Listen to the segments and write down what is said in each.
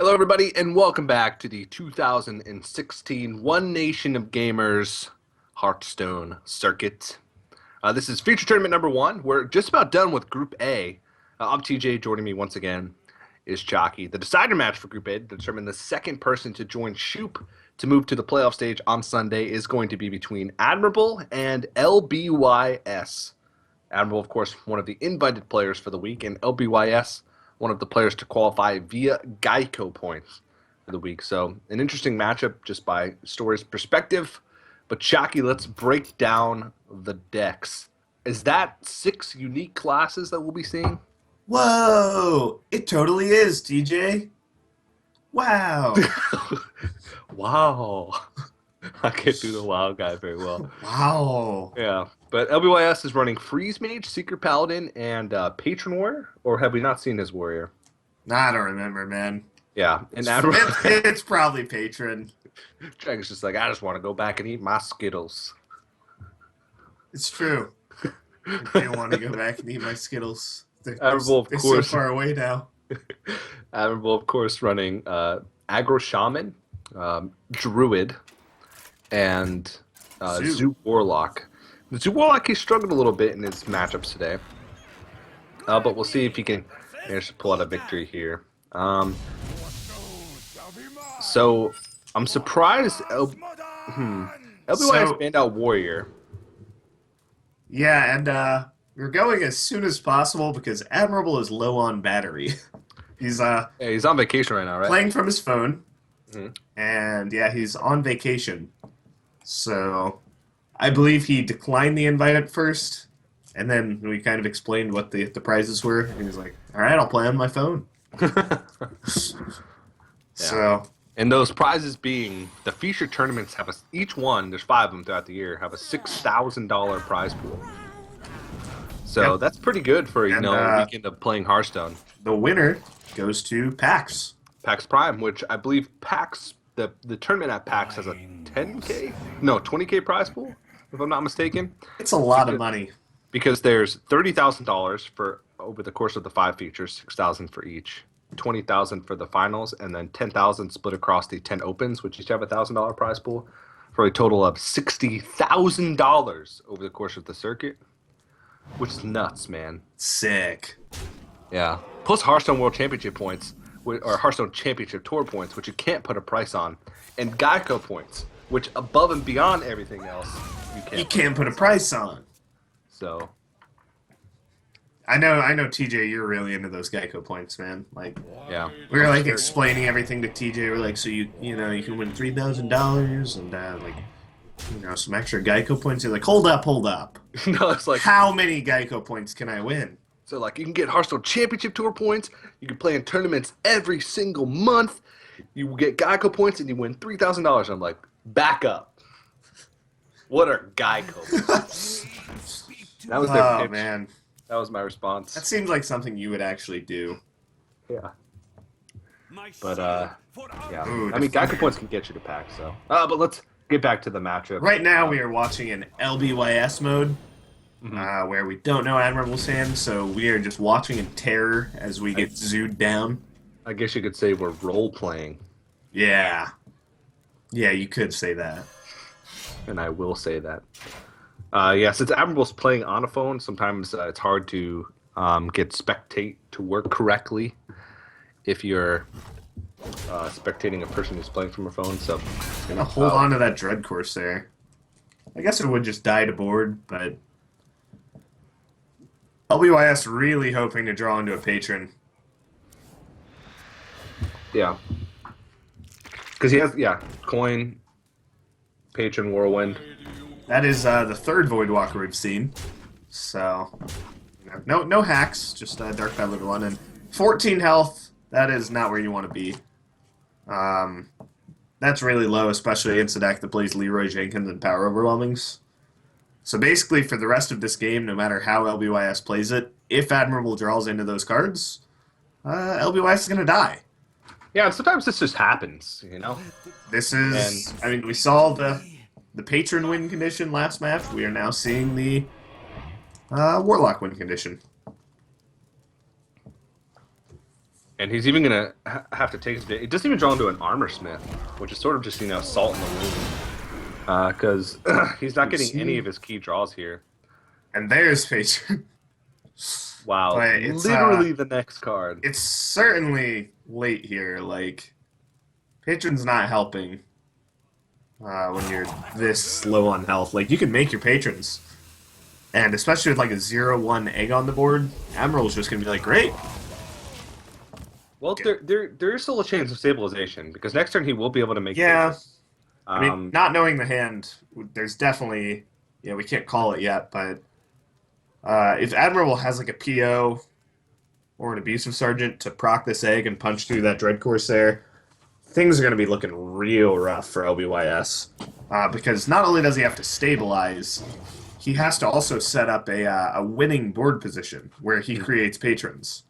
Hello, everybody, and welcome back to the 2016 One Nation of Gamers Hearthstone Circuit. This is feature tournament number one. We're just about done with Group A. I'm TJ. Joining me once again is Chalky. The decider match for Group A to determine the second person to join Shoop to move to the playoff stage on Sunday is going to be between Admirable and LBYS. Admirable, of course, one of the invited players for the week, and LBYS, one of the players to qualify via Geico points for the week. So an interesting matchup just by story's perspective. But Chalky, let's break down the decks. Is that 6 unique classes that we'll be seeing? Whoa! It totally is, TJ. Wow. Wow. I can't do the WoW guy very well. Wow. Yeah. But LBYS is running Freeze Mage, Seeker Paladin, and Patron Warrior? Or have we not seen his Warrior? Nah, I don't remember, man. Yeah. And It's probably Patron. Dragon's just like, I just want to go back and eat my Skittles. It's true. I do want to go back and eat my Skittles. Admirable, of they're course. so far away now. Admirable, of course, running Aggro Shaman, Druid, and Zoo Warlock. The Zoo Warlock, he struggled a little bit in his matchups today. But we'll see if he can manage to pull out a victory here. So, I'm surprised LBY's banned out Warrior. Yeah, and we're going as soon as possible because Admirable is low on battery. He's he's on vacation right now, right? playing from his phone. Mm-hmm. And yeah, he's on vacation. So I believe he declined the invite at first, and then we kind of explained what the prizes were, and he was like, all right, I'll play on my phone. So, and those prizes being the feature tournaments have each one, there's 5 of them throughout the year, have a $6,000 prize pool. So that's pretty good for a weekend of playing Hearthstone. The winner goes to PAX. PAX Prime, which I believe PAX, the tournament at PAX has a 20K prize pool, if I'm not mistaken. It's a lot of money. Because there's $30,000 for over the course of the 5 features, $6,000 for each, $20,000 for the finals, and then $10,000 split across the 10 opens, which each have a $1,000 prize pool, for a total of $60,000 over the course of the circuit, which is nuts, man. Sick. Yeah. Plus Hearthstone World Championship points, or Hearthstone Championship Tour points, which you can't put a price on, and Geico points, which above and beyond everything else, you can't put a price on. So I know, TJ, you're really into those Geico points, man. Like, yeah, we were like explaining everything to TJ. We're like, so you can win $3,000 and some extra Geico points. You're like, hold up. No, it's like, how many Geico points can I win? So like, you can get Hearthstone Championship Tour points. You can play in tournaments every single month. You get Geico points and you win $3,000. I'm like, back up. What are Geico points? That was their pitch. Man. That was my response. That seems like something you would actually do. Yeah. But, yeah. Ooh, I mean, Geico points can get you to pack, so. But let's get back to the matchup. Right now, we are watching an LBYS mode, where we don't know Admirable's hand, so we are just watching in terror as we get zooed down. I guess you could say we're role-playing. Yeah. Yeah, you could say that. And I will say that. Yeah, since Admirable's playing on a phone, sometimes it's hard to get spectate to work correctly if you're spectating a person who's playing from a phone. So I'm gonna hold on to that Dread Course there. I guess it would just die to board, but LBYS really hoping to draw into a patron. Yeah. Because he has, coin, patron, whirlwind. That is the third Voidwalker we've seen. So, no hacks, just Dark Peddler 1. And 14 health, that is not where you want to be. That's really low, especially against a deck that plays Leroy Jenkins and Power Overwhelmings. So basically, for the rest of this game, no matter how LBYS plays it, if Admirable draws into those cards, LBYS is going to die. Yeah, and sometimes this just happens, This is... I mean, we saw the Patron win condition last match. We are now seeing the Warlock win condition. And he's even gonna have to take. It doesn't even draw into an armor smith, which is sort of just salt in the wound, because he's not getting any of his key draws here. And there's Patron. Wow, But it's literally the next card. it's certainly late here. Like Patron's not helping when you're this low on health. Like you can make your patrons, and especially with like a 0-1 egg on the board, Admiral's just gonna be like, great. Well, there's still a chance of stabilization because next turn he will be able to make. Yeah, patrons. I mean, not knowing the hand, there's definitely we can't call it yet, but if Admiral has like a PO or an abusive sergeant to proc this egg and punch through that Dread Corsair, things are going to be looking real rough for LBYS. Because not only does he have to stabilize, he has to also set up a winning board position where he creates patrons.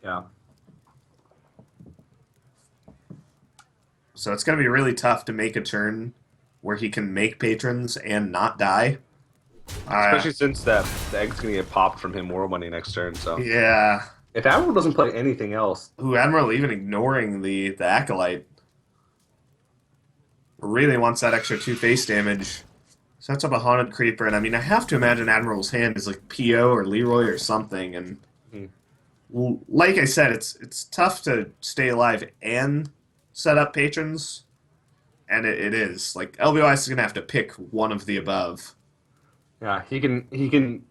Yeah. So it's going to be really tough to make a turn where he can make patrons and not die. Especially since the egg's going to get popped from him war money next turn. So Yeah. if Admiral doesn't play anything else, Ooh, Admiral even ignoring the Acolyte. Really wants that extra 2 face damage. Sets up a Haunted Creeper, and I mean, I have to imagine Admiral's hand is like PO or Leroy or something, and like I said, it's tough to stay alive and set up patrons, and it is. Like, LBYS is going to have to pick one of the above. yeah, he can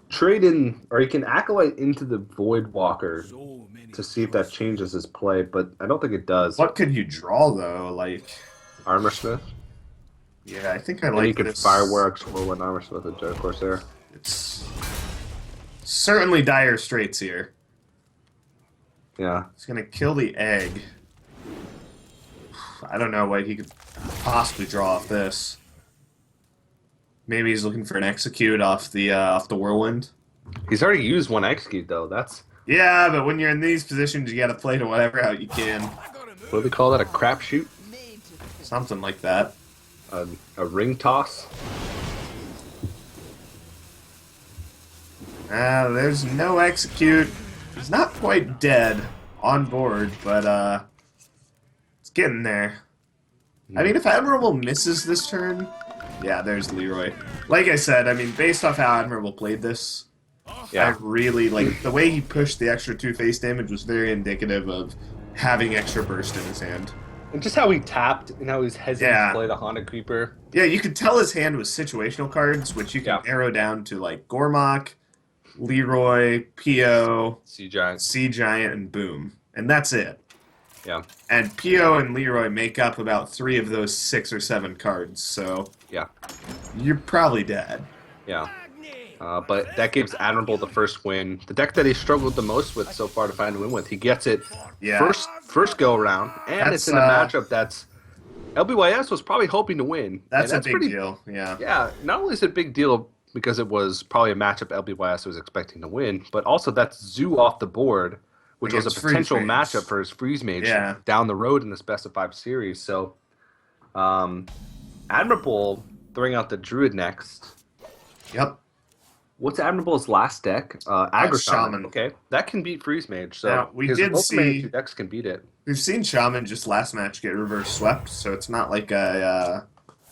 trade in, or he can Acolyte into the Void Walker to see if that changes his play, but I don't think it does. What could you draw, though? Like, Armor Smith? yeah, I think I And like he could this. Fireworks or one Armor Smith with Dread Corsair. It's certainly dire straits here. Yeah. It's going to kill the egg. I don't know what he could possibly draw off this. Maybe he's looking for an execute off the whirlwind. He's already used one execute though. That's Yeah, but when you're in these positions, you got to play to whatever out you can. what do they call that? A crapshoot? Something like that. A ring toss? There's no execute. He's not quite dead on board, but it's getting there. I mean, if Admirable misses this turn, yeah, there's Leroy. Like I said, I mean, based off how Admirable played this, Yeah. I really, like, the way he pushed the extra 2 face damage was very indicative of having extra burst in his hand. And just how he tapped and how he's hesitant Yeah. to play the Haunted Creeper. Yeah, you could tell his hand was situational cards, which you can narrow down to, like, Gormok, Leroy, PO, Sea Giant. Sea Giant, and Boom. And that's it. Yeah. And PO and Leroy make up about 3 of those 6 or 7 cards, so Yeah. you're probably dead. Yeah. But that gives Admirable the first win. The deck that he struggled the most with so far to find a win with. He gets it Yeah. first go around, and it's in a matchup that's LBYS was probably hoping to win. That's and a big pretty, deal, yeah. Yeah, not only is it a big deal because it was probably a matchup LBYS was expecting to win, but also that's Zoo off the board, which was a Against Freeze potential Mage. matchup for his Freeze Mage Yeah. down the road in the Best of 5 series. So, Admirable throwing out the Druid next. Yep. What's Admirable's last deck? Aggro Shaman. Shaman. Okay, that can beat Freeze Mage. So Yeah, we his did ultimate see- 2 decks can beat it. We've seen Shaman just last match get reverse swept, so it's not like a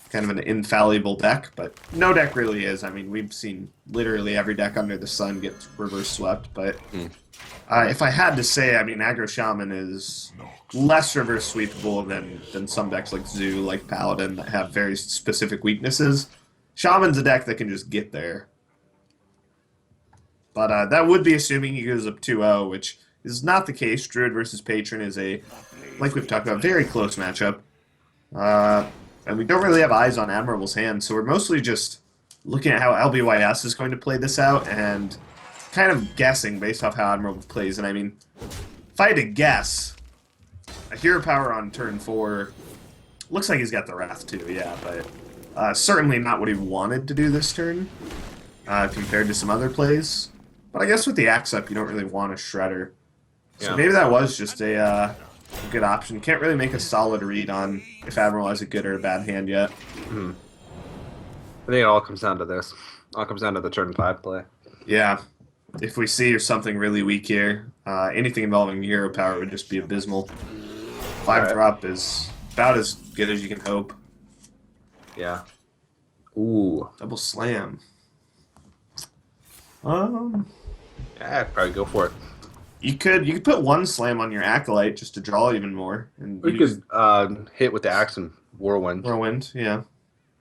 kind of an infallible deck, but no deck really is. I mean, we've seen literally every deck under the sun get reverse swept, but if I had to say, I mean, Aggro Shaman is less reverse sweepable than some decks like Zoo, like Paladin, that have very specific weaknesses. Shaman's a deck that can just get there. But that would be assuming he goes up 2-0, which is not the case. Druid versus Patron is a, like we've talked about, very close matchup. And we don't really have eyes on Admirable's hand, so we're mostly just looking at how LBYS is going to play this out and kind of guessing based off how Admirable plays. And I mean, if I had to guess, a Hero Power on turn 4 looks like he's got the Wrath too, yeah, but certainly not what he wanted to do this turn compared to some other plays. But I guess with the Axe up, you don't really want a Shredder. So maybe that was just a good option. Can't really make a solid read on if Admiral has a good or a bad hand yet. I think it all comes down to this. All comes down to the turn 5 play. Yeah. if we see something really weak here, anything involving hero power would just be abysmal. All Five right. drop is about as good as you can hope. Yeah. Ooh. Double slam. Um, Yeah, I'd probably go for it. you could put one slam on your acolyte just to draw even more and We use could hit with the axe and whirlwind, whirlwind. Yeah,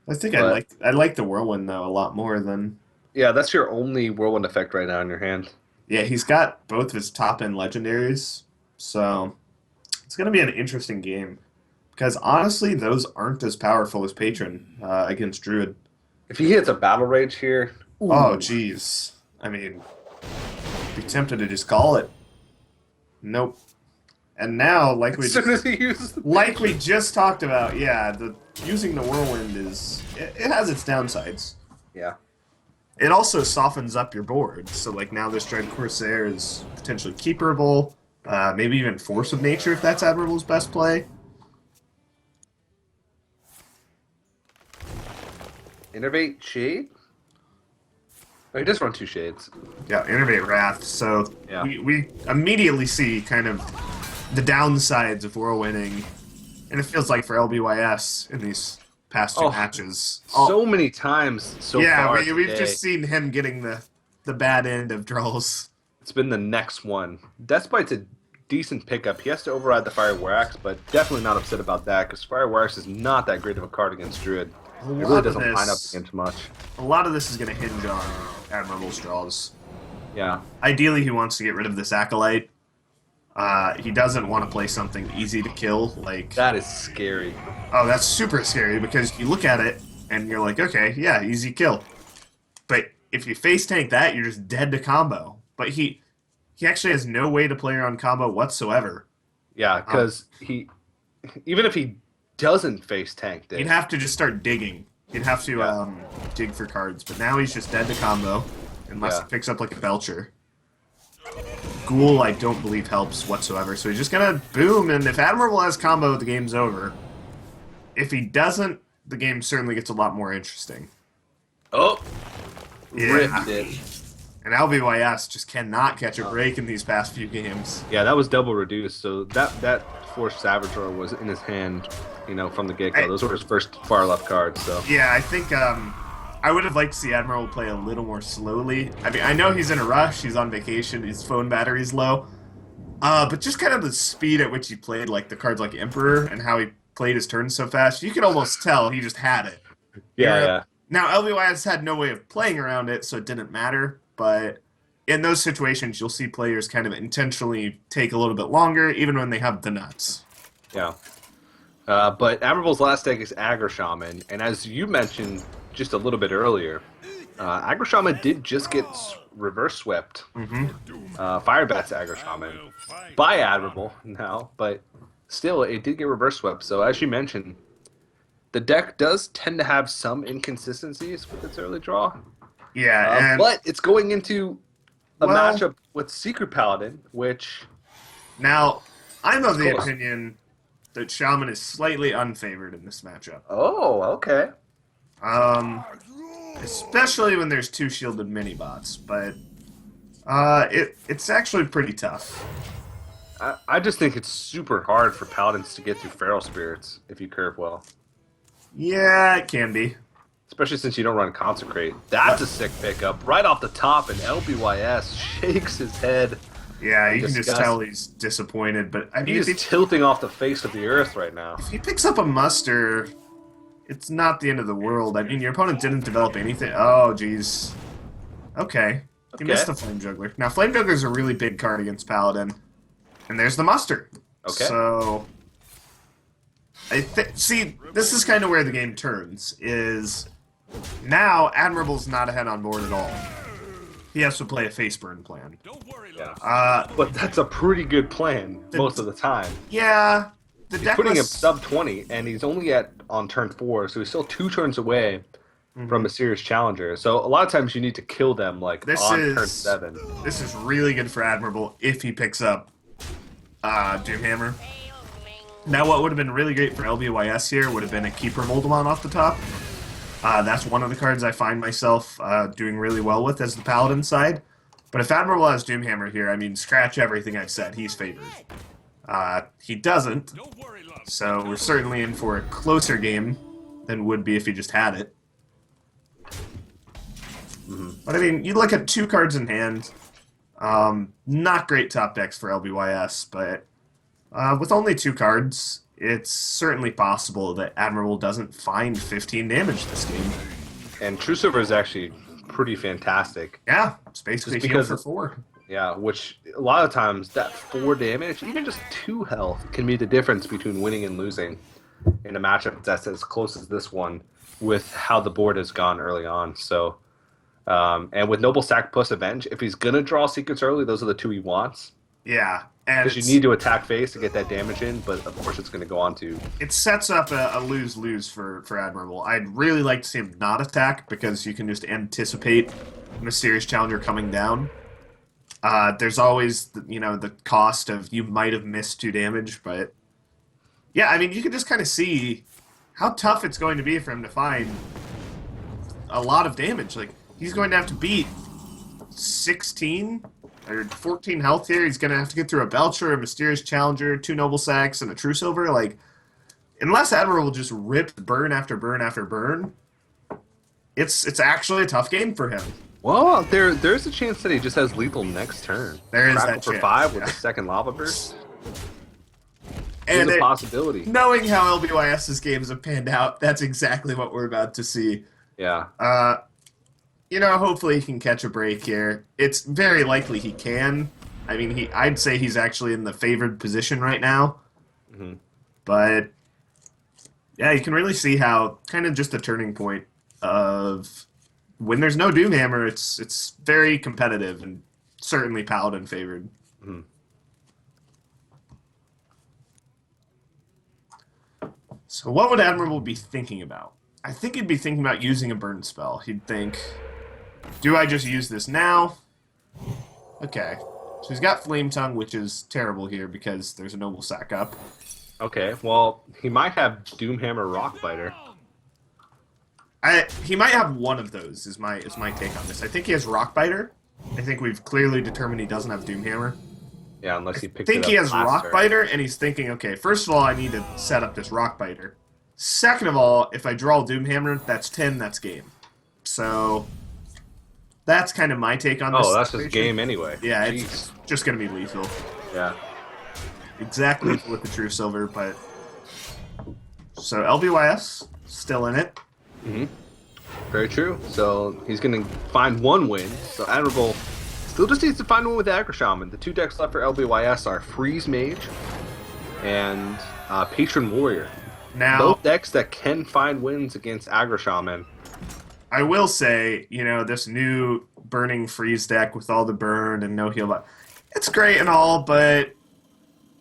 I think but I like the whirlwind though a lot more than yeah, that's your only whirlwind effect right now in your hand. yeah. He's got both of his top end legendaries, so it's gonna be an interesting game because honestly, those aren't as powerful as Patron against Druid. If he hits a battle rage here, Oh, ooh, jeez. I mean, be tempted to just call it. Nope. And now, as soon as he uses the like we patron. just talked about, yeah, the using the whirlwind is it has its downsides. Yeah. It also softens up your board. So like now this Dread Corsair is potentially keeperable, maybe even Force of Nature if that's Admirable's best play. Innervate Shade? Oh, he does run two shades. Yeah, Innervate Wrath. So Yeah. we immediately see kind of the downsides of whirlwinding, and it feels like for LBYS in these past two Oh, matches. so many times so Yeah, far we've today. just seen him getting the bad end of draws. It's been the next one. Deathbite's a decent pickup. He has to override the Fire Wax, but definitely not upset about that because Fire Wax is not that great of a card against Druid. A It really lot of doesn't line up this, against much. a lot of this is going to hinge on Admirable's draws. Yeah. Ideally, he wants to get rid of this acolyte. He doesn't want to play something easy to kill, like That is scary. oh, that's super scary because you look at it and you're like, okay, yeah, easy kill. But if you face tank that, you're just dead to combo. But he actually has no way to play around combo whatsoever. Yeah, because even if he doesn't face tank He'd this, have to just start digging. He'd have to Yeah. dig for cards. But now he's just dead to combo unless Yeah. he picks up like a Belcher. Ghoul, I don't believe helps whatsoever. So he's just gonna boom, and if Admirable has combo, the game's over. If he doesn't, the game certainly gets a lot more interesting. oh, Yeah. ripped it. And LBYS just cannot catch a break in these past few games. Yeah, that was double reduced. So that Forced Savage Roar was in his hand, from the get go. Those were his first far left cards. So Yeah, I think I would have liked to see Admiral play a little more slowly. I mean, I know he's in a rush, he's on vacation, his phone battery's low. But just kind of the speed at which he played, like the cards like Emperor, and how he played his turns so fast, you could almost tell he just had it. yeah. Now, LBYS had no way of playing around it, so it didn't matter. But in those situations, you'll see players kind of intentionally take a little bit longer, even when they have the nuts. Yeah. But Admirable's last deck is Aggro Shaman, and as you mentioned just a little bit earlier, Aggro Shaman did just get reverse swept. Firebat's Aggro Shaman by Admirable now, but still, it did get reverse swept. So as you mentioned, the deck does tend to have some inconsistencies with its early draw, Yeah, and but it's going into a Well- matchup with Secret Paladin, which now I'm of the Close. opinion that Shaman is slightly unfavored in this matchup. okay. Especially when there's two shielded mini bots, but it's actually pretty tough. I just think it's super hard for Paladins to get through Feral Spirits if you curve well. Yeah, it can be. Especially since you don't run Consecrate. That's a sick pickup. Right off the top, and LBYS shakes his head. Yeah, you can just Disgust. tell he's disappointed. But I mean, He's tilting off the face of the earth right now. if he picks up a muster, it's not the end of the world. I mean, your opponent didn't develop anything. Oh, jeez. Okay. He missed the Flame Juggler. Now, Flame Juggler's a really big card against Paladin. And there's the muster. Okay. So, see, this is kind of where the game turns, is now Admirable's not ahead on board at all. He has to play a face burn plan. Yeah. But that's a pretty good plan most of the time. Yeah, the He's deck putting him was... sub 20, and he's only on turn 4, so he's still 2 turns away from a serious challenger. So a lot of times you need to kill them like This on is- turn 7. This is really good for Admirable if he picks up Doomhammer. Now, what would have been really great for LBYS here would have been a Keeper Moldamon off the top. That's one of the cards I find myself doing really well with as the Paladin side. But if Admiral has Doomhammer here, I mean, scratch everything I've said. He's favored. He doesn't, so we're certainly in for a closer game than would be if he just had it. But I mean, you look at 2 cards in hand. Not great top decks for LBYS, but with only 2 cards, it's certainly possible that Admiral doesn't find 15 damage this game. And True Silver is actually pretty fantastic. Yeah, it's basically heal for 4. Yeah, which a lot of times that 4 damage, even just 2 health, can be the difference between winning and losing in a matchup that's as close as this one with how the board has gone early on. So, and with Noble Sack plus Avenge, if he's going to draw Secrets early, those are the 2 he wants. Yeah. And because you need to attack face to get that damage in, but of course it's going to go on to... It sets up a lose-lose for Admirable. I'd really like to see him not attack, because you can just anticipate Mysterious Challenger coming down. There's always, the cost of you might have missed 2 damage, but... Yeah, I mean, you can just kind of see how tough it's going to be for him to find a lot of damage. Like, he's going to have to beat 16... or 14 health here. He's going to have to get through a Belcher, a Mysterious Challenger, 2 Noble Sacks, and a True Silver. Like, unless Admiral will just rip burn after burn after burn, it's actually a tough game for him. Well, there's a chance that he just has lethal next turn. There is Crackle that for chance, 5 with yeah. the second Lava Burst. And There's a possibility. Knowing how LBYS's games have panned out, that's exactly what we're about to see. Yeah. Hopefully he can catch a break here. It's very likely he can. I mean, I'd say he's actually in the favored position right now. Mm-hmm. But, yeah, you can really see how kind of just the turning point of when there's no Doomhammer, it's very competitive and certainly Paladin favored. Mm-hmm. So what would Admiral be thinking about? I think he'd be thinking about using a burn spell. He'd think, do I just use this now? Okay. So he's got Flame Tongue, which is terrible here because there's a Noble Sack up. Okay, well, he might have Doomhammer Rockbiter. He might have one of those, is my take on this. I think he has Rockbiter. I think we've clearly determined he doesn't have Doomhammer. Yeah, unless he picks I think it up he has last turn. Rockbiter, and he's thinking, okay, first of all, I need to set up this Rockbiter. Second of all, if I draw Doomhammer, that's 10, that's game. So, that's kind of my take on this. Oh, that's situation. his game anyway. Yeah, Jeez. it's just going to be lethal. Yeah. Exactly with the True Silver, but... So, LBYS, still in it. Mm-hmm. Very true. So, he's going to find 1 win. So, Admirable still just needs to find 1 with Aggro Shaman. The 2 decks left for LBYS are Freeze Mage and Patron Warrior. Now, both decks that can find wins against Aggro Shaman. I will say, this new Burning Freeze deck with all the burn and no heal, it's great and all, but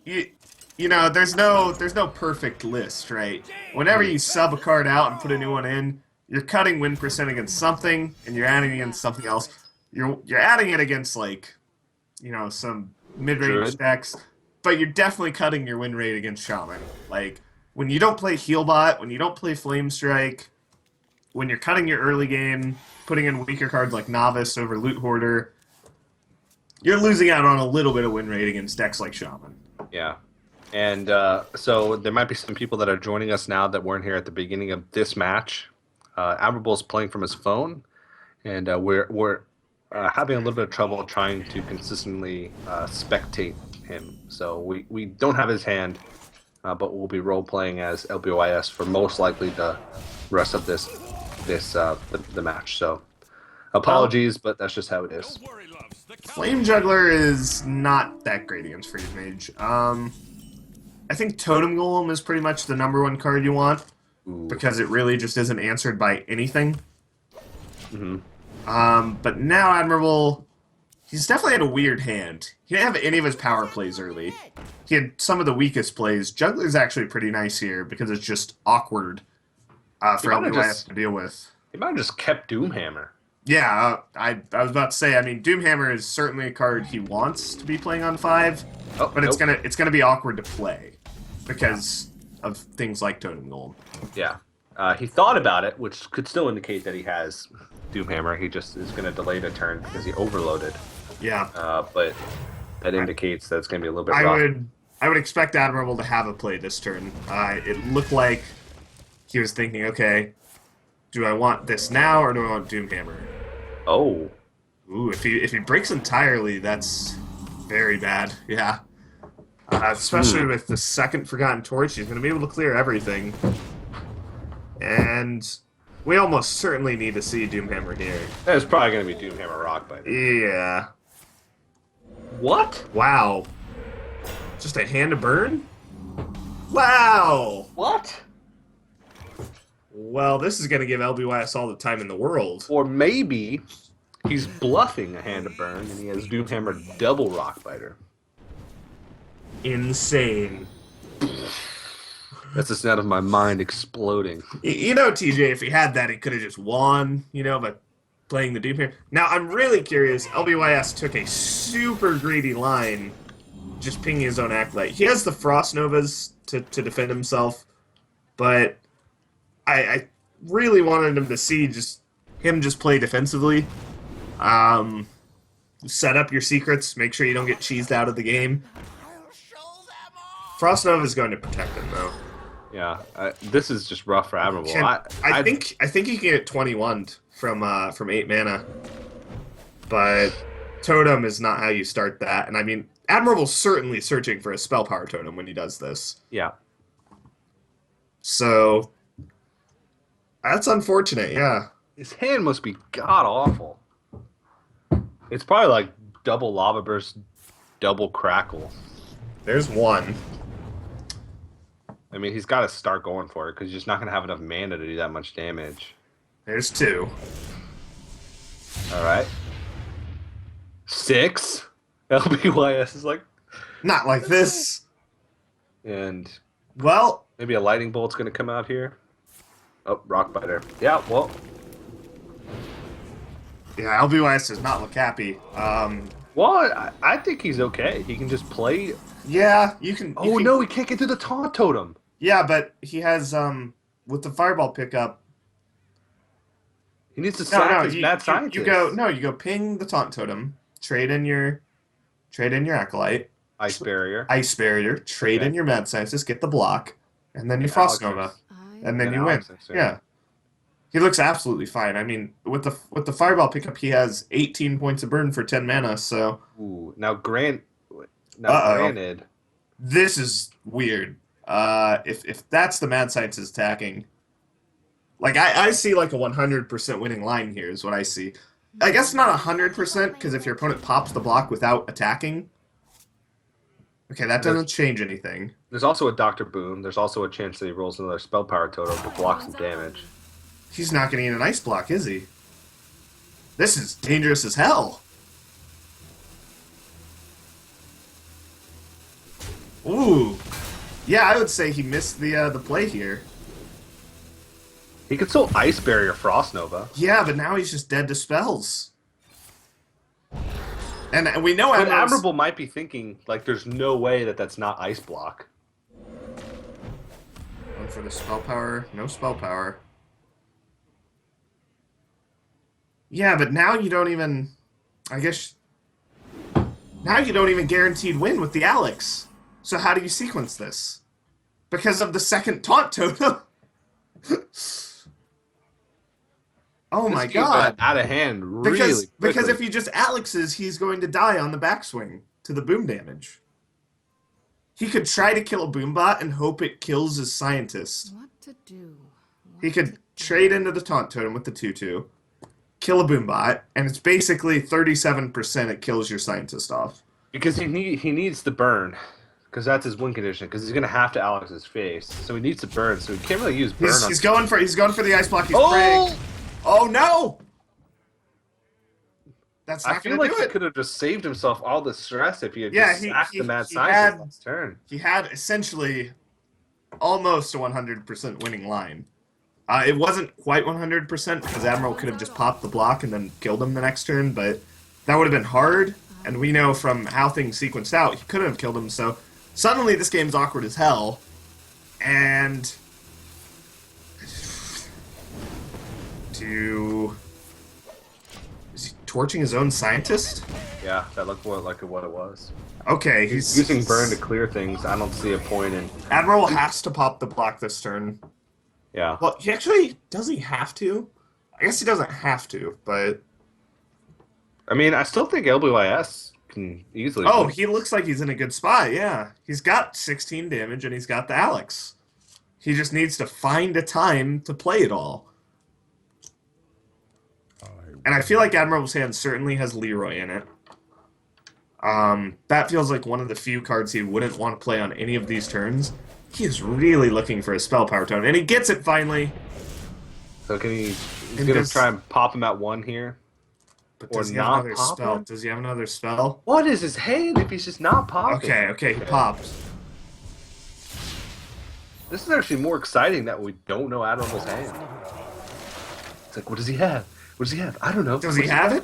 there's no perfect list, right? Whenever you sub a card out and put a new one in, you're cutting win percent against something, and you're adding it against something else. You're adding it against some mid-range decks, but you're definitely cutting your win rate against Shaman. Like, when you don't play Healbot, when you don't play Flame Strike, when you're cutting your early game, putting in weaker cards like Novice over Loot Hoarder, you're losing out on a little bit of win rate against decks like Shaman. Yeah. And so there might be some people that are joining us now that weren't here at the beginning of this match. Admirable's playing from his phone, and we're having a little bit of trouble trying to consistently spectate him. So we don't have his hand, but we'll be role-playing as LBYS for most likely the rest of the match. So apologies, but that's just how it is. Flame Juggler is not that great against Freeze Mage. I think Totem Golem is pretty much the #1 card you want. Ooh. Because it really just isn't answered by anything. Mm-hmm. But now Admirable, he's definitely had a weird hand. He didn't have any of his power plays early. He had some of the weakest plays. Juggler's actually pretty nice here because it's just awkward for LBYS to deal with. He might have just kept Doomhammer. Yeah, I was about to say, I mean, Doomhammer is certainly a card he wants to be playing on 5, but it's gonna be awkward to play because of things like Totem Golem. Yeah. He thought about it, which could still indicate that he has Doomhammer. He just is going to delay the turn because he overloaded. Yeah. But that indicates that it's going to be a little bit I rough. would expect Admirable to have a play this turn. It looked like he was thinking, okay, do I want this now or do I want Doomhammer? Oh, Ooh, if he breaks entirely, that's very bad. Yeah. Especially with the second Forgotten Torch, he's going to be able to clear everything. And we almost certainly need to see Doomhammer here. it's probably going to be Doomhammer Rock by then. Yeah. What? Wow. Just a hand to burn? Wow! What? Well, this is going to give LBYS all the time in the world. Or maybe he's bluffing a hand of burn and he has Doomhammer double Rockbiter. Insane. That's the sound of my mind exploding. You know, TJ, if he had that, he could have just won, you know, by playing the Doomhammer. Now, I'm really curious. LBYS took a super greedy line, just pinging his own Acolyte. He has the Frost Novas to defend himself, but I really wanted him to see him play defensively. Set up your secrets. Make sure you don't get cheesed out of the game. Frost Nova is going to protect him, though. Yeah, this is just rough for Admirable. I think he can get 21 from 8 mana, but Totem is not how you start that. And I mean, Admirable's certainly searching for a spell power totem when he does this. Yeah. So that's unfortunate. Yeah. His hand must be god awful. It's probably like double Lava Burst, double Crackle. There's one. I mean, he's got to start going for it because he's just not going to have enough mana to do that much damage. There's two. All right. 6. LBYS is like... Not like this. And Well, maybe a Lightning Bolt's going to come out here. Oh, Rockbiter. Yeah, well... yeah, LBYS does not look happy. Well, I think he's okay. He can just play... Yeah, you can... Oh, no, he can't get through the Taunt Totem. Yeah, but he has, with the Fireball pickup... He needs to sack his Mad Scientist. You go ping the Taunt Totem, trade in your Acolyte. Ice Barrier. Ice Barrier, trade in your Mad Scientist, get the block, and then your Frost Nova. And then you win. Yeah. He looks absolutely fine. I mean, with the Fireball pickup, he has 18 points of burn for 10 mana, so... Ooh, granted... This is weird. If that's the Mad Scientist attacking... Like, I see like a 100% winning line here is what I see. I guess not 100%, because if your opponent pops the block without attacking... Okay, that doesn't change anything. There's also a Dr. Boom. There's also a chance that he rolls another Spell Power Totem to block some damage. He's not going to get an Ice Block, is he? This is dangerous as hell. Ooh. Yeah, I would say he missed the play here. He could still Ice Barrier Frost Nova. Yeah, but now he's just dead to spells. And we know But Admirable might be thinking, like, there's no way that that's not Ice Block. One for the spell power. No spell power. Yeah, but now you don't even... I guess... Now you don't even guaranteed win with the Alex. So how do you sequence this? Because of the second Taunt Totem? Oh my god. Out of hand really because if he just Alexes, he's going to die on the backswing to the boom damage. He could try to kill a Boombot and hope it kills his Scientist. What to do? He could trade into the Taunt Totem with the 2/2, kill a Boombot, and it's basically 37% it kills your Scientist off. Because he needs the burn. Because that's his win condition. Because he's gonna have to Alex's face, so he needs to burn. So he can't really use burn. He's going for the Ice Block. He's praying. Oh no! That's not I feel gonna like do he it. could have just saved himself all the stress if he had just sacked the Mad Scientist last turn. He had essentially almost a 100% winning line. It wasn't quite 100% because Admiral could have just popped the block and then killed him the next turn, but that would have been hard. And we know from how things sequenced out, he couldn't have killed him. So suddenly this game's awkward as hell, and is he torching his own Scientist? Yeah, that looked more like what it was. Okay, He's using burn to clear things. I don't see a point in. Admiral has to pop the block this turn. Yeah. Well, he actually does he have to? I guess he doesn't have to, but I mean, I still think LBYS can easily oh, win. he looks like he's in a good spot. Yeah, he's got 16 damage and he's got the Alex. He just needs to find a time to play it all. And I feel like Admiral's Hand certainly has Leroy in it. That feels like one of the few cards he wouldn't want to play on any of these turns. He is really looking for a spell power tone, and he gets it finally. So can he? He's And gonna does- try and pop him at one here, But or does he have not another pop spell? him? Does he have another spell? What is his hand if he's just not popping? Okay, he popped. This is actually more exciting that we don't know Admiral's hand. It's like, what does he have? What does he have? I don't know. Does What he have it?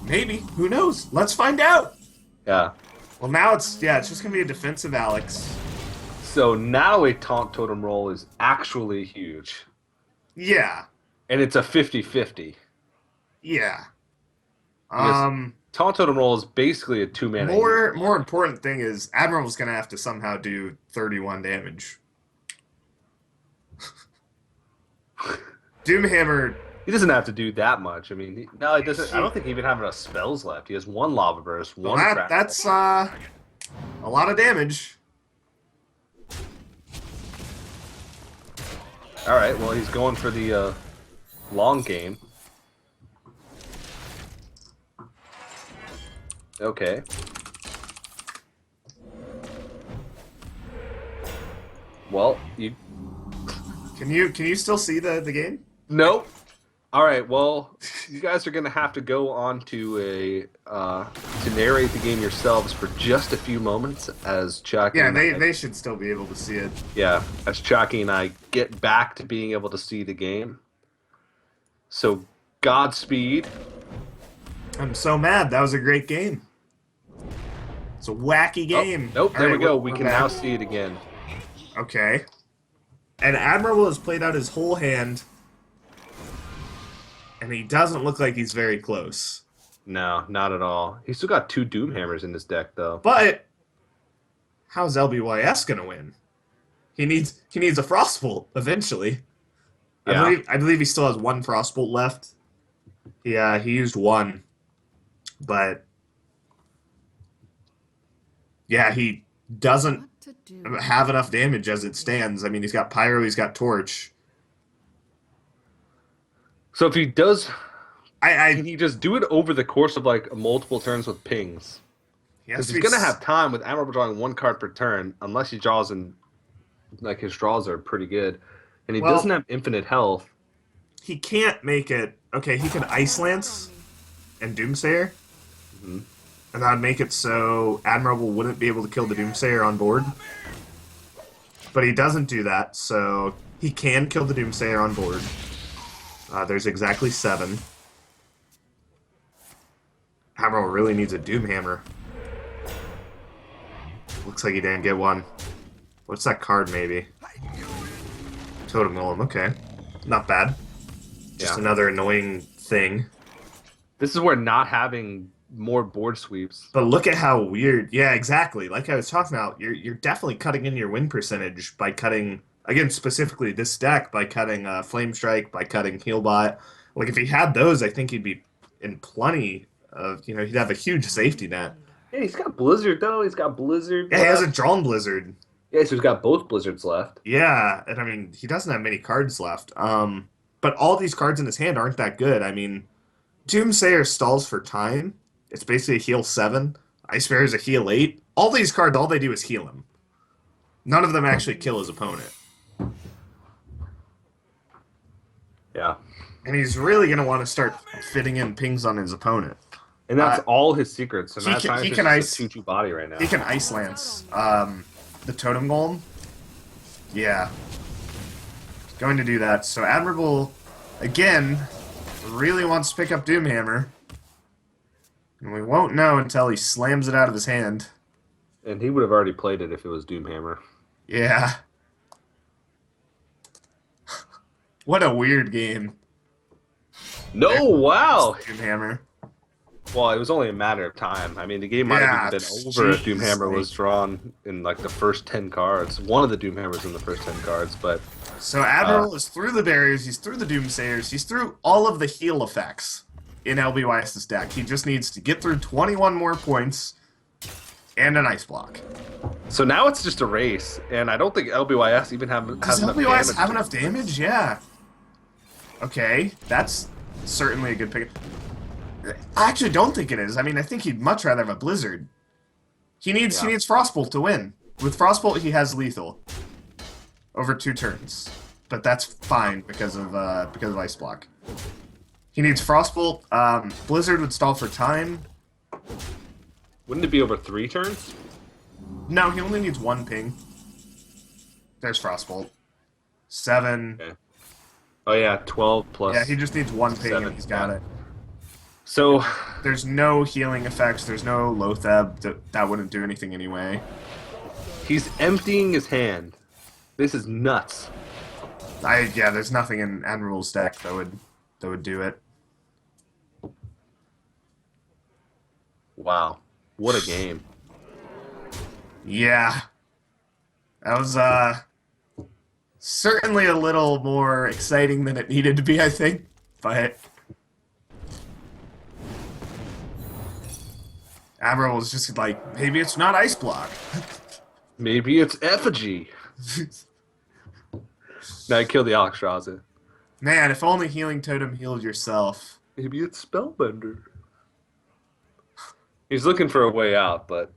Maybe. Who knows? Let's find out. Yeah. Well, now it's just gonna be a defensive Alex. So now a taunt totem roll is actually huge. Yeah, And it's a 50-50. yeah. Because taunt totem roll is basically a two-man. More important thing is Admiral's gonna have to somehow do 31 damage. Doomhammer. He doesn't have to do that much. I mean, no, he doesn't. I don't think he even have enough spells left. He has one lava burst, one crack. That's a lot of damage. All right. Well, he's going for the long game. Okay. Well, you Can you still see the game? nope. All right. Well, you guys are gonna have to go on to to narrate the game yourselves for just a few moments as Chucky. Yeah, and I- they should still be able to see it. Yeah, as Chucky and I get back to being able to see the game. So, Godspeed. I'm so mad. That was a great game. It's a wacky game. Oh, nope, All there right, we go. we're We can back. now see it again. Okay. And Admiral has played out his whole hand, and he doesn't look like he's very close. No, not at all. He's still got two Doom Hammers in his deck, though. But how's LBYS gonna win? He needs a Frostbolt eventually. Yeah. I believe he still has one Frostbolt left. Yeah, he used one, but yeah, he doesn't What to do? have enough damage as it stands. I mean, he's got Pyro, he's got Torch. So if he does, can I he just do it over the course of like multiple turns with pings? he has Because to he's be gonna have time with Admiral drawing one card per turn, unless he draws in, like his draws are pretty good, and he Well- doesn't have infinite health. he can't make it. Okay, he can Ice Lance and Doomsayer, Mhm. and that would make it so Admirable wouldn't be able to kill the Doomsayer on board. But he doesn't do that, so he can kill the Doomsayer on board. There's exactly 7. Admiral really needs a Doomhammer. Looks like he didn't get one. What's that card, maybe? Totem Golem, okay. Not bad. Just Yeah. another annoying thing. This is where not having more board sweeps. But look at how weird. Yeah, exactly. Like I was talking about, you're definitely cutting in your win percentage by cutting, again, specifically this deck, by cutting Flame Strike, by cutting Healbot. Like if he had those, I think he'd be in plenty of, he'd have a huge safety net. Yeah, he's got Blizzard though. He's got Blizzard. Yeah, he left. hasn't drawn Blizzard. Yeah, so he's got both Blizzards left. Yeah, and I mean, he doesn't have many cards left. But all these cards in his hand aren't that good. I mean, Doomsayer stalls for time. It's basically a heal 7. Ice Bear is a heal 8. All these cards, all they do is heal him. None of them actually kill his opponent. Yeah, And he's really going to want to start fitting in pings on his opponent. and that's Uh, all his secrets. And he that's can- why he it's can just ice- a 2-2 body right now. He can Ice Lance the Totem Golem. Yeah. Going to do that. So Admirable, again, really wants to pick up Doomhammer. And we won't know until he slams it out of his hand. And he would have already played it if it was Doomhammer. Yeah. What a weird game. No, wow. Doomhammer. Well, it was only a matter of time. I mean, the game might have even Yeah, been over if jeez, Doomhammer like was drawn in like the first 10 cards. One of the Doomhammers in the first 10 cards, but so uh, Admiral is through the barriers, he's through the Doomsayers, he's through all of the heal effects in LBYS's deck. He just needs to get through 21 more points and an ice block. so now it's just a race, and I don't think LBYS even Does has enough LBYS damage. have enough damage? Yeah. Okay, that's certainly a good pick. I actually don't think it is. I mean, I think he'd much rather have a Blizzard. He Yeah. needs Frostbolt to win. With Frostbolt, he has lethal over 2 turns, but that's fine because of Ice Block. He needs Frostbolt. Blizzard would stall for time. Wouldn't it be over 3 turns? No, he only needs 1 ping. There's Frostbolt. 7. Okay. Oh yeah, 12 plus. Yeah, he just needs 1 ping 7. and he's got it. So There's no healing effects. There's no Lotheb. That wouldn't do anything anyway. he's emptying his hand. This is nuts. Yeah, there's nothing in Admiral's deck that would do it. Wow, what a game! Yeah. That was certainly a little more exciting than it needed to be, I think. But Admiral was just like, maybe it's not Ice Block. Maybe it's effigy. Now I killed the Alexstrasza. Man, if only Healing Totem healed yourself. Maybe it's Spellbender. He's looking for a way out, but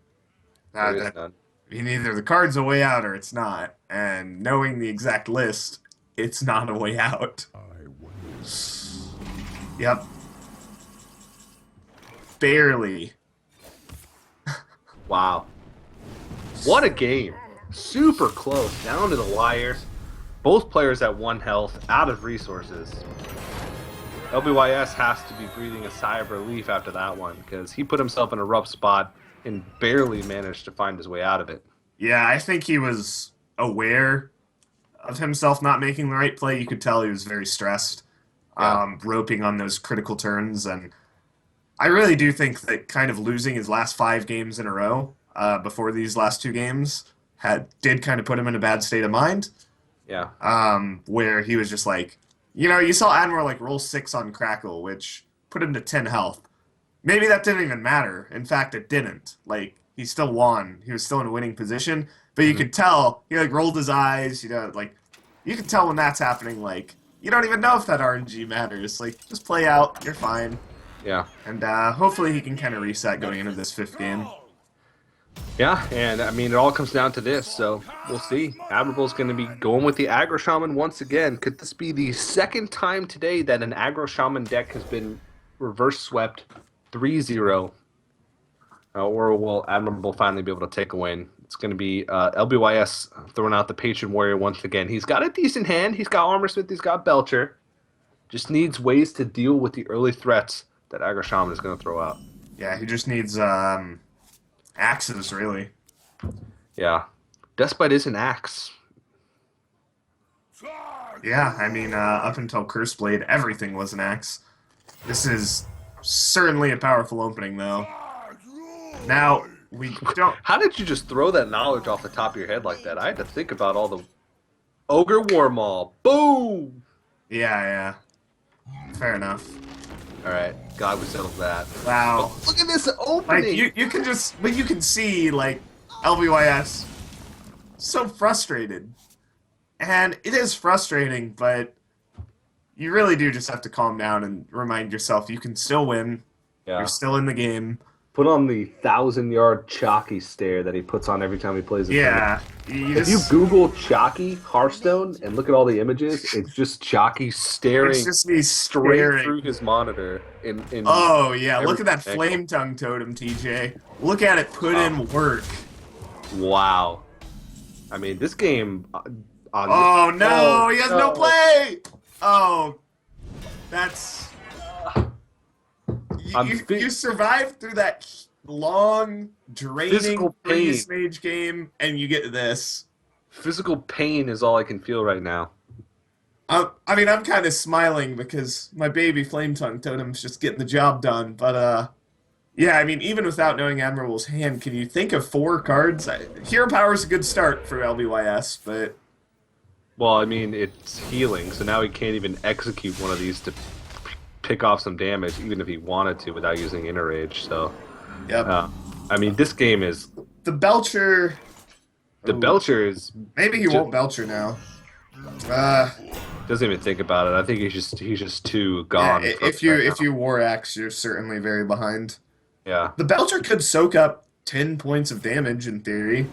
there is That, none. I mean, either the card's a way out or it's not. And knowing the exact list, it's not a way out. Yep. Barely. Wow. What a game. Super close, down to the wire. Both players at 1 health, out of resources. LBYS has to be breathing a sigh of relief after that one, because he put himself in a rough spot and barely managed to find his way out of it. Yeah, I think he was aware of himself not making the right play. You could tell he was very stressed, Yeah. roping on those critical turns. And I really do think that kind of losing his last 5 games in a row before these last 2 games did kind of put him in a bad state of mind. Yeah. Where he was just like, you saw Admiral like roll 6 on Crackle, which put him to 10 health. Maybe that didn't even matter. In fact, it didn't. Like, he still won. He was still in a winning position. But you could tell, he like rolled his eyes, like, you could tell when that's happening, like, you don't even know if that RNG matters. Like, just play out, you're fine. Yeah. And hopefully he can kind of reset going into this 5th game. Yeah, and I mean, it all comes down to this, so we'll see. Admirable's going to be going with the Aggro Shaman once again. Could this be the second time today that an Aggro Shaman deck has been reverse swept 3-0? Or will Admirable finally be able to take a win? It's going to be LBYS throwing out the Patron Warrior once again. He's got a decent hand. He's got Armorsmith. He's got Belcher. Just needs ways to deal with the early threats that Aggro Shaman is going to throw out. Yeah, he just needs axes, really. Yeah. Despite is an axe. Yeah, I mean, up until Curse Blade, everything was an axe. This is certainly a powerful opening, though. Now, we don't... How did you just throw that knowledge off the top of your head like that? I had to think about all the Ogre Warmaul. Boom! Yeah. Fair enough. All right, God, we settled that. Wow. Look at this Like, opening. you can see, like, LBYS so frustrated. And it is frustrating, but you really do just have to calm down and remind yourself you can still win. Yeah. You're still in the game. Put on the 1,000-yard Chalky stare that he puts on every time he plays a Yeah. If you Google Chalky Hearthstone and look at all the images, it's just Chalky staring It's just me straight staring. through his monitor. Oh, yeah. Look at that every Flame Tongue Totem, TJ. Look at it put in work. Wow. I mean, this game... Oh, no. Oh, He has no play. Oh. That's... You survived through that long, draining Physical pain. previous mage game, and you get this. Physical pain is all I can feel right now. I mean, I'm kind of smiling because my baby Flame Tongue Totem's just getting the job done, but Yeah, I mean, even without knowing Admirable's hand, can you think of 4 cards? Hero Power is a good start for LBYS, but Well, I mean, it's healing, so now he can't even execute one of these to pick off some damage, even if he wanted to, without using Inner Rage. So, yep. uh, I mean, this game is The Belcher. the Oh, Belcher is maybe he just won't Belcher now. Uh, doesn't even think about it. I think he's just too yeah. gone for right If now. you War Axe, you're certainly very behind. Yeah, The Belcher could soak up 10 points of damage in theory.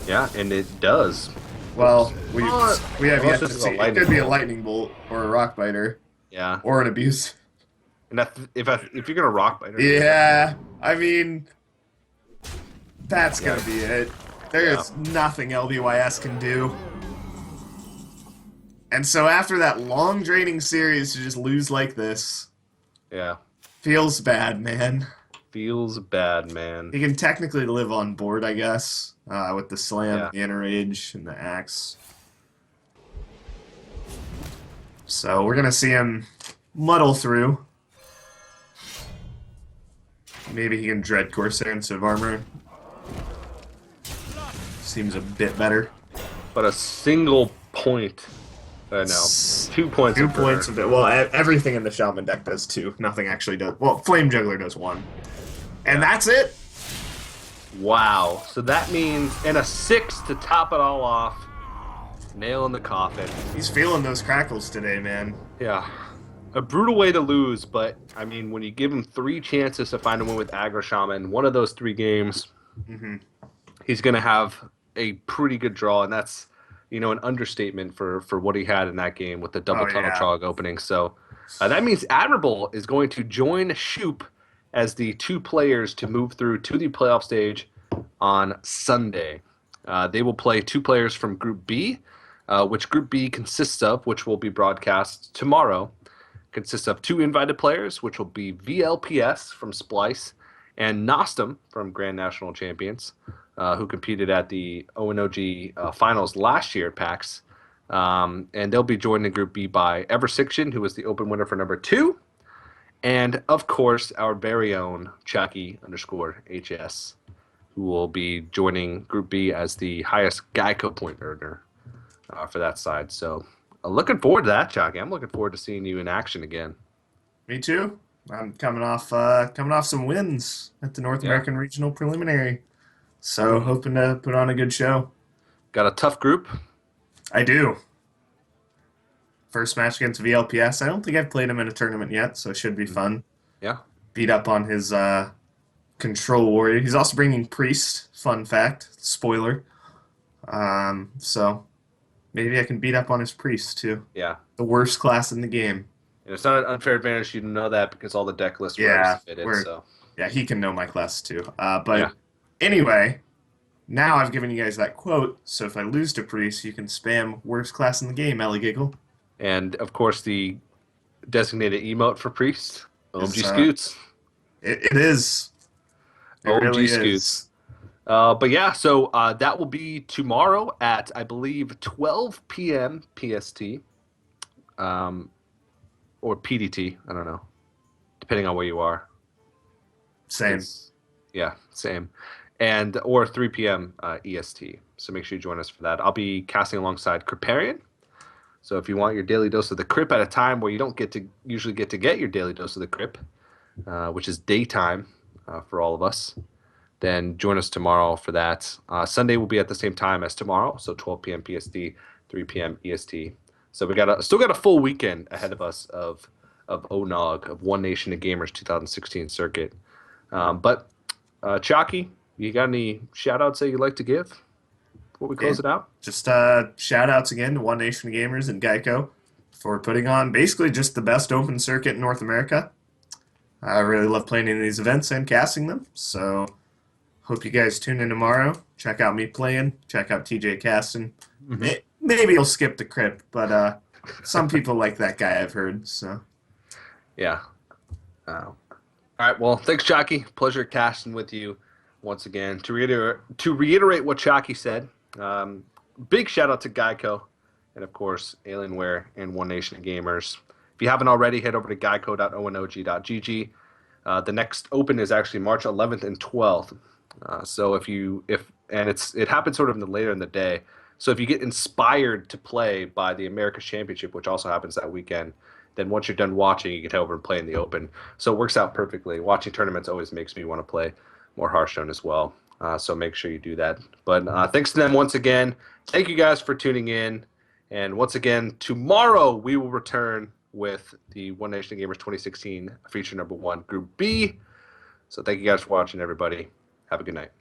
yeah, and it does. Oops. Well, we have Unless yet to this is a see. It lightning could be a bolt. lightning bolt or a rock biter Yeah, or an abuse. and if you're gonna rock biter, Yeah, I mean that's yeah, gonna be it. There yeah, is nothing LBYS can do. And so after that long draining series to just lose like this yeah, feels bad, man. feels bad, man. He can technically live on board, I guess, with the slam, Yeah, the inner rage, and the axe. So we're gonna see him muddle through. Maybe he can dread Corsair instead of armor. Seems a bit better. but a single point. No, 2 points Two of burn. points of it. Well, everything in the Shaman deck does 2. Nothing actually does. Well, Flame Juggler does 1. And that's it? Wow. So that means and a 6 to top it all off. Nail in the coffin. He's feeling those crackles today, man. Yeah. A brutal way to lose, but I mean, when you give him 3 chances to find a win with Aggro Shaman, one of those 3 games, Hmm. he's going to have a pretty good draw, and that's an understatement for what he had in that game with the double Oh, tunnel yeah. trog opening. So that means Admirable is going to join Shoop as the 2 players to move through to the playoff stage on Sunday. They will play 2 players from Group B, which Group B consists of, which will be broadcast tomorrow, consists of 2 invited players, which will be VLPS from Splice and Nostum from Grand National Champions, who competed at the ONOG finals last year at PAX. And they'll be joined in Group B by Eversiction, who was the open winner for number 2, and of course our very own Chucky_HS, who will be joining Group B as the highest Geico point earner for that side. So looking forward to that, Chucky. I'm looking forward to seeing you in action again. Me too. I'm coming off some wins at the North Yeah, American Regional Preliminary. So hoping to put on a good show. got a tough group. I do. First match against VLPS. I don't think I've played him in a tournament yet, so it should be fun. Yeah, Beat up on his Control Warrior. He's also bringing Priest. Fun fact. Spoiler. So maybe I can beat up on his Priest too. yeah. The worst class in the game. And it's not an unfair advantage. You know that because all the deck lists were Yeah, already submitted. we're So yeah, he can know my class too. yeah, But anyway, now I've given you guys that quote, so if I lose to Priest, you can spam worst class in the game, Ellie Giggle. and of course the designated emote for Priest, Is OMG Scoots. it is. It OMG really Scoots. is. But yeah, so that will be tomorrow at, I believe, 12 p.m. PST, or PDT. I don't know, depending on where you are. Same. Yeah, same. And or 3 p.m. EST. So make sure you join us for that. I'll be casting alongside Criparian. So if you want your daily dose of the Crip at a time where you don't usually get to get your daily dose of the Crip, which is daytime for all of us, then join us tomorrow for that. Sunday will be at the same time as tomorrow, so 12 p.m. PST, 3 p.m. EST. So we still got a full weekend ahead of us of ONOG, of One Nation of Gamers 2016 circuit. But Chalky, you got any shout outs that you'd like to give before we close Yeah. it out? Just shout outs again to One Nation Gamers and Geico for putting on basically just the best open circuit in North America. I really love playing in these events and casting them. So hope you guys tune in tomorrow. Check out me playing. Check out TJ casting. Maybe he'll skip the crypt, but some people like that guy, I've heard. So Yeah. All right. Well, thanks, Chalky. Pleasure casting with you once again. To reiterate what Chalky said, big shout out to Geico and, of course, Alienware and One Nation of Gamers. If you haven't already, head over to geico.onog.gg. The next Open is actually March 11th and 12th. So it happens sort of later in the day. So if you get inspired to play by the America's Championship, which also happens that weekend, then once you're done watching, you can head over and play in the Open. So it works out perfectly. Watching tournaments always makes me want to play more Hearthstone as well. So make sure you do that. But thanks to them once again. Thank you guys for tuning in. And once again, tomorrow we will return with the One Nation Gamers 2016 feature number 1, Group B. So thank you guys for watching, everybody. Have a good night.